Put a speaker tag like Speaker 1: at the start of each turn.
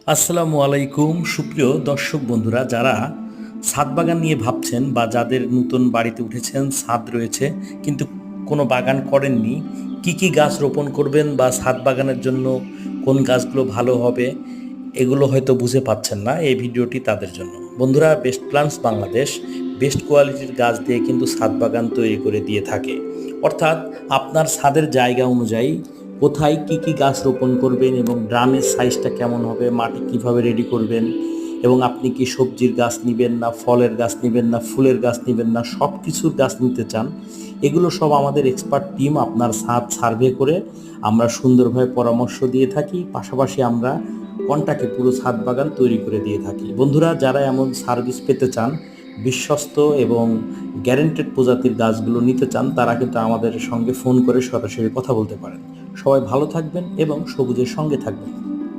Speaker 1: আসসালামু আলাইকুম সুপ্রিয় দর্শক বন্ধুরা, যারা ছাদ বাগান নিয়ে ভাবছেন বা যাদের নতুন বাড়িতে উঠেছেন, ছাদ রয়েছে কিন্তু কোনো বাগান করেননি, কি কি গাছ রোপণ করবেন বা ছাদ বাগানের জন্য কোন গাছগুলো ভালো হবে এগুলো হয়তো বুঝে পাচ্ছেন না। এই ভিডিওটি তাদের জন্য। বন্ধুরা, বেস্ট প্ল্যান্টস বাংলাদেশ বেস্ট কোয়ালিটির গাছ দিয়ে কিন্তু ছাদ বাগান তৈরি করে দিয়ে থাকে। অর্থাৎ আপনার ছাদের জায়গা অনুযায়ী কোথায় কি কি গাছ রোপণ করবেন এবং ড্রামের সাইজটা কেমন হবে, মাটি কিভাবে রেডি করবেন, এবং আপনি কি সবজির গাছ নেবেন না ফলের গাছ নেবেন না ফুলের গাছ নেবেন না সব কিছুর গাছ নিতে চান, এগুলো সব আমাদের এক্সপার্ট টিম আপনার ছাদ সার্ভে করে আমরা সুন্দরভাবে পরামর্শ দিয়ে থাকি। পাশাপাশি আমরা কন্টাকে পুরো ছাদ বাগান তৈরি করে দিয়ে থাকি। বন্ধুরা, যারা এমন সার্ভিস পেতে চান, বিশ্বস্ত এবং গ্যারেন্টেড প্রজাতির গাছগুলো নিতে চান, তারা কিন্তু আমাদের সঙ্গে ফোন করে সরাসরি কথা বলতে পারেন। সবাই ভালো থাকবেন এবং সবুজের সঙ্গে থাকবেন।